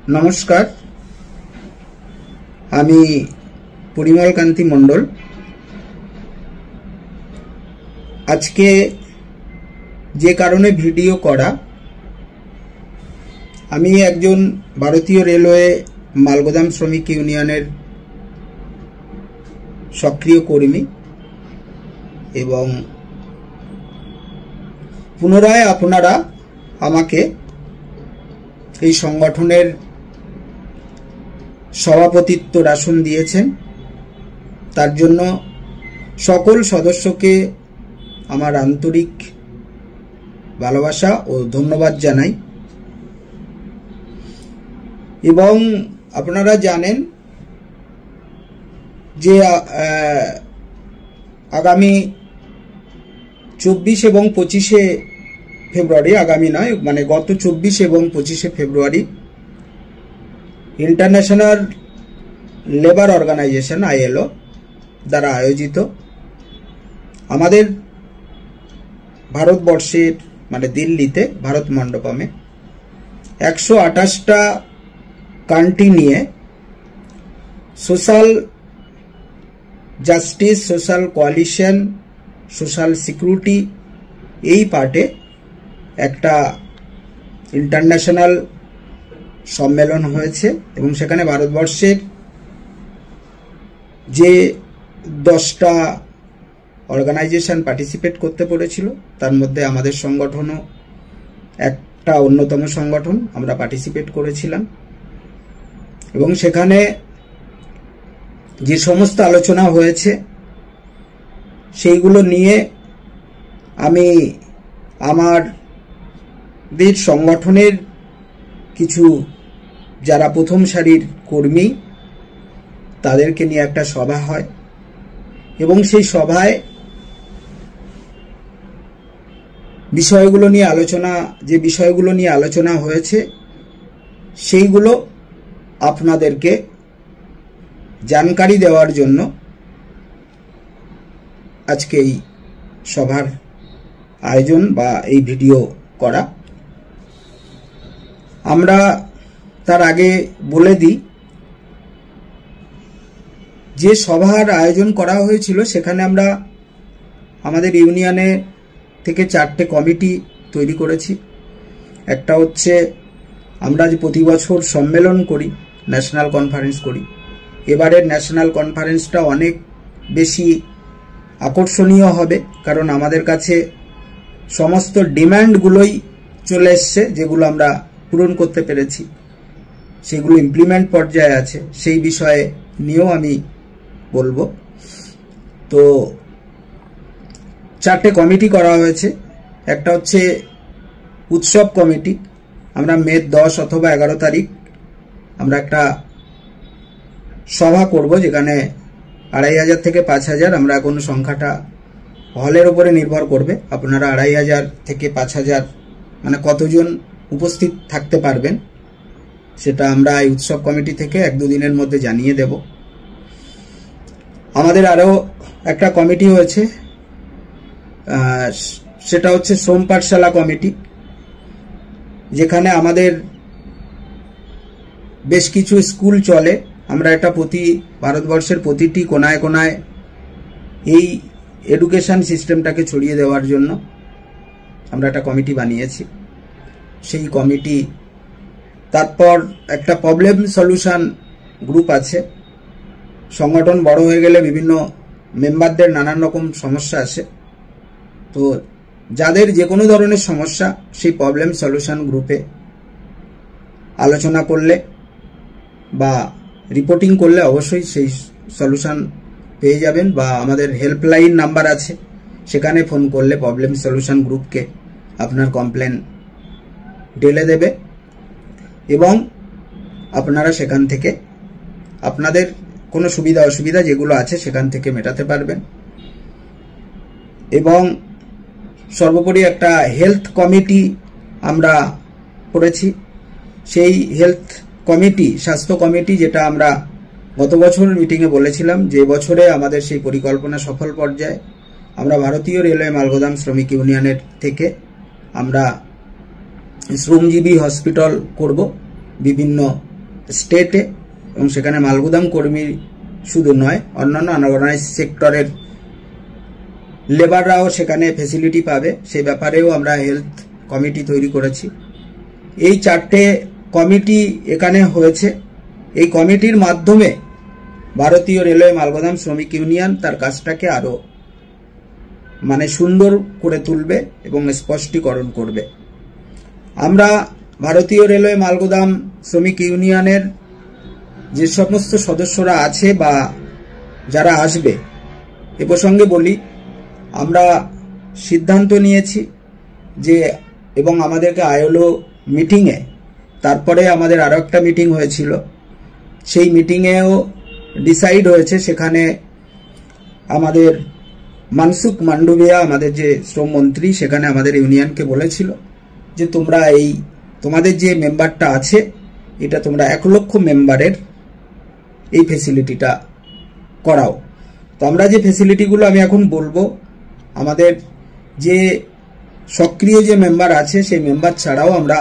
नमस्कार, आमी परिमल कांति मंडल। आज के जे कारणे भिडियो करा, आमी एकजन भारतीय रेलवे मालगोदाम श्रमिक यूनियनेर सक्रिय कर्मी एवं पुनराय आपनारा आमाके এই সংগঠনের সভাপতিত্বর আসন দিয়েছেন, তার জন্য সকল সদস্যকে আমার আন্তরিক ভালোবাসা ও ধন্যবাদ জানাই। এবং আপনারা জানেন যে আগামী 24 এবং 25 ফেব্রুয়ারি, আগামী নয় মানে গত 24 এবং 25 ফেব্রুয়ারি ইন্টারন্যাশনাল লেবার অর্গানাইজেশন ILO দ্বারা আয়োজিত আমাদের ভারতবর্ষের মানে দিল্লিতে ভারত মণ্ডপমে 128টা কান্ট্রি নিয়ে social justice, social coalition, social security এই পার্টে একটা ইন্টারন্যাশনাল সম্মেলন হয়েছে এবং সেখানে ভারতবর্ষের যে 10টা অর্গানাইজেশন পার্টিসিপেট করতে পেরেছিল, তার মধ্যে আমাদের সংগঠনও একটা অন্যতম সংগঠন, আমরা পার্টিসিপেট করেছিলাম। এবং সেখানে যে সমস্ত আলোচনা হয়েছে সেইগুলো নিয়ে আমি আমাদের সংগঠনের কিছু যারা প্রথম সারির কর্মী তাদেরকে নিয়ে একটা সভা হয় এবং সেই সভায় বিষয়গুলো নিয়ে আলোচনা হয়েছে সেইগুলো আপনাদেরকে জানকারি দেওয়ার জন্য আজকে এই সভার আয়োজন বা এই ভিডিও করা। আমরা তার আগে বলে দিই যে সভার আয়োজন করা হয়েছিল সেখানে আমরা আমাদের ইউনিয়নে থেকে 4টে কমিটি তৈরি করেছি। একটা হচ্ছে আমরা যে প্রতি বছর সম্মেলন করি, ন্যাশনাল কনফারেন্স করি, এবারের ন্যাশনাল কনফারেন্সটা অনেক বেশি আকর্ষণীয় হবে কারণ আমাদের কাছে সমস্ত ডিমান্ডগুলোই চলে এসছে, যেগুলো আমরা পূরণ করতে পেরেছি, সেগুলো ইমপ্লিমেন্ট পর্যায়ে আছে, সেই বিষয়ে নিয়েও আমি বলবো। তো 4টে কমিটি করা হয়েছে। একটা হচ্ছে উৎসব কমিটি, আমরা মে 10 অথবা 11 তারিখ আমরা একটা সভা করব যেখানে 2500 থেকে 5000, আমরা এখন সংখ্যাটা হলের উপরে নির্ভর করবে, আপনারা 2500 থেকে 5000 মানে কতজন উপস্থিত থাকতে পারবেন সেটা আমরা এই উৎসব কমিটি থেকে 1-2 দিনের মধ্যে জানিয়ে দেব। আমাদের আরো একটা কমিটি হয়েছে, সেটা হচ্ছে শ্রম পাঠশালা কমিটি, যেখানে আমাদের বেশ কিছু স্কুল চলে। আমরা এটা ভারতবর্ষের প্রতিটি কোনায় কোনায় এই এডুকেশন সিস্টেমটাকে ছড়িয়ে দেওয়ার জন্য আমরা একটা কমিটি বানিয়েছি। সেই কমিটি, তারপর একটা প্রবলেম সলিউশন গ্রুপ আছে। সংগঠন বড় হয়ে গেলে বিভিন্ন মেম্বারদের নানান রকম সমস্যা আসে, তো যাদের যে কোনো ধরনের সমস্যা সেই প্রবলেম সলিউশন গ্রুপে আলোচনা করলে বা রিপোর্টিং করলে অবশ্যই সেই সলিউশন পেয়ে যাবেন, বা আমাদের হেল্পলাইন নাম্বার আছে, সেখানে ফোন করলে প্রবলেম সলিউশন গ্রুপকে আপনার কমপ্লেন ঢেলে দেবে এবং আপনারা সেখান থেকে আপনাদের কোনো সুবিধা অসুবিধা যেগুলো আছে সেখান থেকে মেটাতে পারবেন। এবং সর্বোপরি একটা হেলথ কমিটি আমরা করেছি। সেই হেলথ কমিটি, স্বাস্থ্য কমিটি, যেটা আমরা গত বছর মিটিংয়ে বলেছিলাম যে বছরে আমাদের সেই পরিকল্পনা সফল পর্যায়ে আমরা ভারতীয় রেলওয়ে মালগোদাম শ্রমিক ইউনিয়নের থেকে আমরা শ্রমজীবী হসপিটাল করব বিভিন্ন স্টেটে, এবং সেখানে মালগুদাম কর্মী শুধু নয়, অন্যান্য আনঅর্গানাইজড সেক্টরের লেবাররাও সেখানে ফেসিলিটি পাবে। সেই ব্যাপারেও আমরা হেলথ কমিটি তৈরি করেছি। এই 4টে কমিটি এখানে হয়েছে। এই কমিটির মাধ্যমে ভারতীয় রেলওয়ে মালগুদাম শ্রমিক ইউনিয়ন তার কাজটাকে আরো সুন্দর করে তুলবে এবং স্পষ্টীকরণ করবে। আমরা ভারতীয় রেলওয়ে মালগুদাম শ্রমিক ইউনিয়নের যে সমস্ত সদস্যরা আছে বা যারা আসবে, এ প্রসঙ্গে বলি, আমরা সিদ্ধান্ত নিয়েছি যে, এবং আমাদেরকে আইএলও মিটিংয়ে, তারপরে আমাদের আরো একটা মিটিং হয়েছিল, সেই মিটিংয়েও ডিসাইড হয়েছে, সেখানে আমাদের মনসুখ মান্ডভিয়া, আমাদের যে শ্রমমন্ত্রী, সেখানে আমাদের ইউনিয়নকে বলেছিল যে তোমরা তোমাদের যে মেম্বারটা আছে, এটা তোমরা 1 লক্ষ মেম্বারের এই ফেসিলিটিটা করাও। তো আমরা যে ফেসিলিটিগুলো আমি এখন বলবো, আমাদের যে সক্রিয় যে মেম্বার আছে সেই মেম্বার ছাড়াও আমরা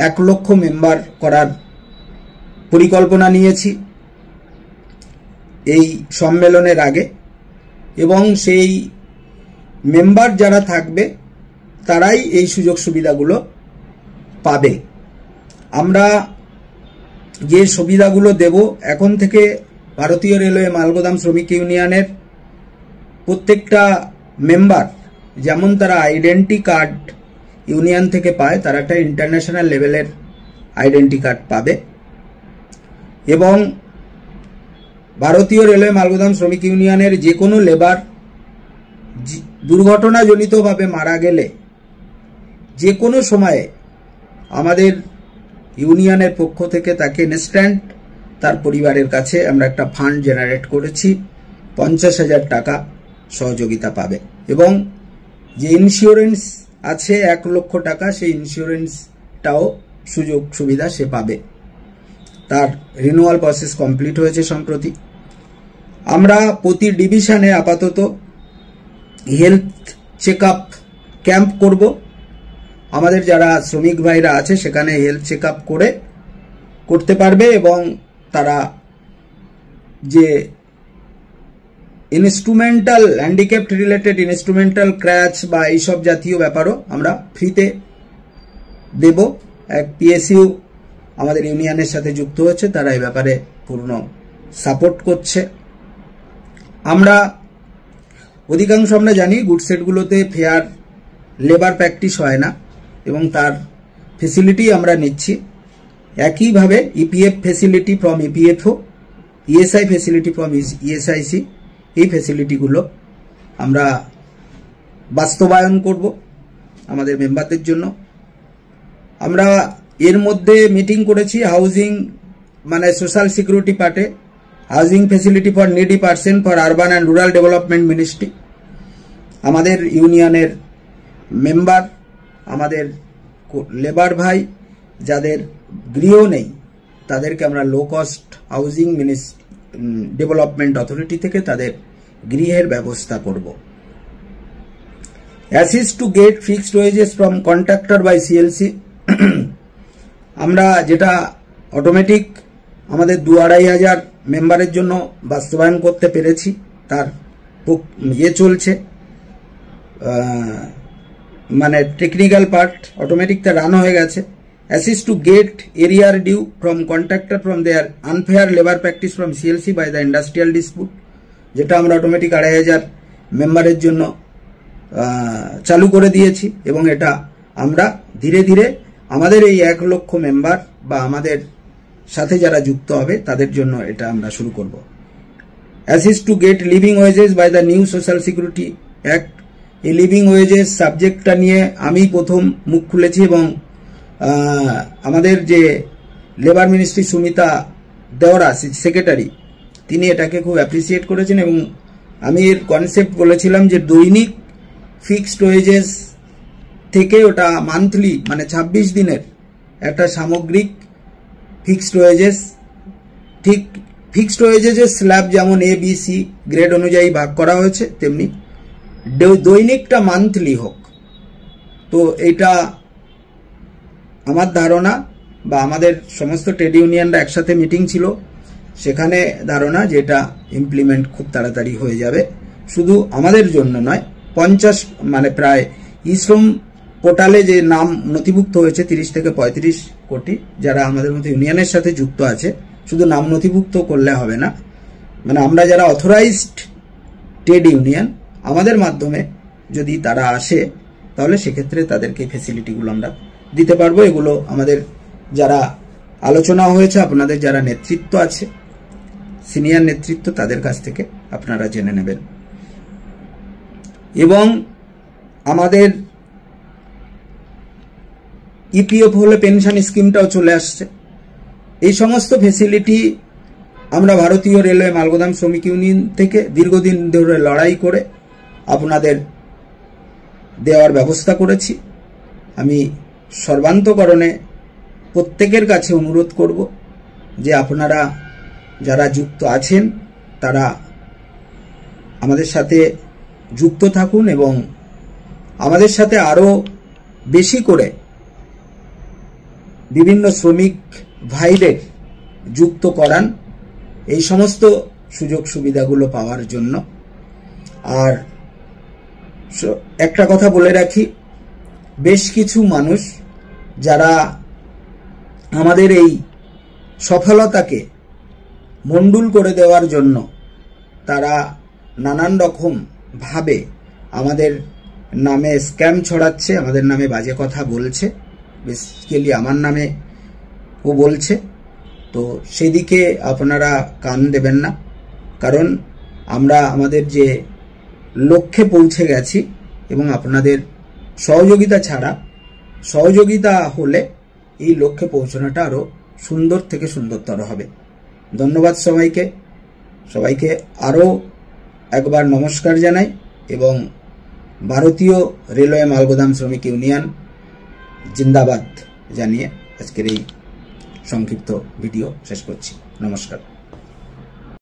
1 লক্ষ মেম্বার করার পরিকল্পনা নিয়েছি এই সম্মেলনের আগে, এবং সেই মেম্বার যারা থাকবে তারাই এই সুযোগ সুবিধাগুলো পাবে। আমরা যে সুবিধাগুলো দেব, এখন থেকে ভারতীয় রেলওয়ে মালগুদাম শ্রমিক ইউনিয়নের প্রত্যেকটা মেম্বার যেমন তারা আইডেন্টি কার্ড ইউনিয়ন থেকে পায়, তারা একটা ইন্টারন্যাশনাল লেভেলের আইডেন্টি কার্ড পাবে। এবং ভারতীয় রেলওয়ে মালগুদাম শ্রমিক ইউনিয়নের যে কোনো লেবার দুর্ঘটনাজনিতভাবে মারা গেলে যে কোনো সময়ে আমাদের ইউনিয়নের পক্ষ থেকে তাকে ইনস্ট্যান্ট তার পরিবারের কাছে আমরা একটা ফান্ড জেনারেট করেছি, 50,000 টাকা সহযোগিতা পাবে। এবং যে ইন্স্যুরেন্স আছে 1 লক্ষ টাকা, সেই ইন্স্যুরেন্সটাও সুযোগ সুবিধা সে পাবে। তার রিনিউয়াল প্রসেস কমপ্লিট হয়েছে সম্প্রতি। আমরা প্রতি ডিভিশনে আপাতত হেলথ চেকআপ ক্যাম্প করব। আমাদের যারা শ্রমিক ভাইরা আছে সেখানে হেলথ চেকআপ করতে পারবে, এবং তারা যে instrumental handicapped related instrumental crutch বা এইসব জাতীয় ব্যাপারও আমরা ফ্রিতে দেব। এক পিএসইউ আমাদের ইউনিয়নের সাথে যুক্ত হচ্ছে, তারা এই ব্যাপারে পূর্ণ সাপোর্ট করছে। আমরা অধিকাংশ আমরা জানি গুডসেটগুলোতে ফেয়ার লেবার প্র্যাকটিস হয় না, এবং তার ফেসিলিটি আমরা নিচ্ছি। একইভাবে EPF facility from EPFO, ESI facility from ESIC, এই ফেসিলিটিগুলো আমরা বাস্তবায়ন করব আমাদের মেম্বারদের জন্য। আমরা এর মধ্যে মিটিং করেছি হাউজিং সোশ্যাল সিকিউরিটি পার্টে, housing facility for needy person for urban and rural development ministry. আমাদের ইউনিয়নের মেম্বার, আমাদের লেবার ভাই যাদের গৃহ নেই, তাদেরকে আমরা low cost housing development authority থেকে তাদের গৃহের ব্যবস্থা করব। Assist to get fixed wages from contractor by CLC. আমরা যেটা অটোমেটিক আমাদের 2-2,500 মেম্বারের জন্য বাস্তবায়ন করতে পেরেছি, তার চলছে, টেকনিক্যাল পার্ট অটোমেটিক তা রান হয়ে গেছে। Assist to get arrear due from contractor from their unfair labour practice from CLC by the industrial dispute, যেটা আমরা অটোমেটিক 2,500 মেম্বারের জন্য চালু করে দিয়েছি, এবং এটা আমরা ধীরে ধীরে আমাদের এই 1 লক্ষ মেম্বার বা আমাদের সাথে যারা যুক্ত হবে তাদের জন্য এটা আমরা শুরু করব। Assist to get living wages by the new social security act. এই লিভিং ওয়েজেস সাবজেক্টটা নিয়ে আমি প্রথম মুখ খুলেছি, এবং আমাদের যে labour ministry Sumita Deora secretary, তিনি এটাকে খুব অ্যাপ্রিসিয়েট করেছেন, এবং আমি এর কনসেপ্ট বলেছিলাম যে দৈনিক ফিক্সড ওয়েজেস থেকে ওটা মান্থলি 26 দিনের একটা সামগ্রিক ফিক্সড ওয়েজেস, ঠিক ফিক্সড ওয়েজেসের স্ল্যাব যেমন ABC গ্রেড অনুযায়ী ভাগ করা হয়েছে, তেমনি দৈনিকটা মান্থলি হোক। তো এটা আমার ধারণা বা আমাদের সমস্ত ট্রেড ইউনিয়নরা একসাথে মিটিং ছিল, সেখানে ধারণা যে এটা ইমপ্লিমেন্ট খুব তাড়াতাড়ি হয়ে যাবে। শুধু আমাদের জন্য নয়, 50 মানে প্রায় ই-শ্রম পোর্টালে যে নাম নথিভুক্ত হয়েছে 30 থেকে 35 কোটি যারা আমাদের মতো ইউনিয়নের সাথে যুক্ত আছে, শুধু নাম নথিভুক্ত করলে হবে না, মানে আমরা যারা অথরাইজড ট্রেড ইউনিয়ন আমাদের মাধ্যমে যদি তারা আসে তাহলে সেক্ষেত্রে তাদেরকে ফেসিলিটিগুলো আমরা দিতে পারবো। এগুলো আমাদের যারা আলোচনা হয়েছে, আপনাদের যারা নেতৃত্ব আছে, সিনিয়র নেতৃত্ব, তাদের কাছ থেকে আপনারা জেনে নেবেন। এবং আমাদের ইপিএফ হলে পেনশন স্কিমটাও চলে আসছে। এই সমস্ত ফেসিলিটি আমরা ভারতীয় রেলওয়ে মালগোদাম শ্রমিক ইউনিয়ন থেকে দীর্ঘদিন ধরে লড়াই করে আপনাদের দেওয়ার ব্যবস্থা করেছি। আমি সর্বান্তকরণে প্রত্যেকের কাছে অনুরোধ করব যে আপনারা যারা যুক্ত আছেন তারা আমাদের সাথে যুক্ত থাকুন এবং আমাদের সাথে আরও বেশি করে বিভিন্ন শ্রমিক ভাইদের যুক্ত করান এই সমস্ত সুযোগ সুবিধাগুলো পাওয়ার জন্য। আর একটা কথা বলে রাখি, বেশ কিছু মানুষ যারা আমাদের এই সফলতাকে মণ্ডুল করে দেওয়ার জন্য তারা নানান রকম ভাবে আমাদের নামে স্ক্যাম ছড়াচ্ছে, আমাদের নামে বাজে কথা বলছে, বেসিক্যালি আমার নামে ও বলছে। তো সেদিকে আপনারা কান দেবেন না, কারণ আমরা আমাদের যে লক্ষ্যে পৌঁছে গেছি এবং আপনাদের সহযোগিতা ছাড়া, সহযোগিতা হলে এই লক্ষ্যে পৌঁছানোটা আরও সুন্দর থেকে সুন্দরতর হবে। ধন্যবাদ সবাইকে আরও একবার নমস্কার জানাই এবং ভারতীয় রেলওয়ে মালগোদাম শ্রমিক ইউনিয়ন জিন্দাবাদ জানিয়ে আজকের এই সংক্ষিপ্ত ভিডিও শেষ করছি। নমস্কার।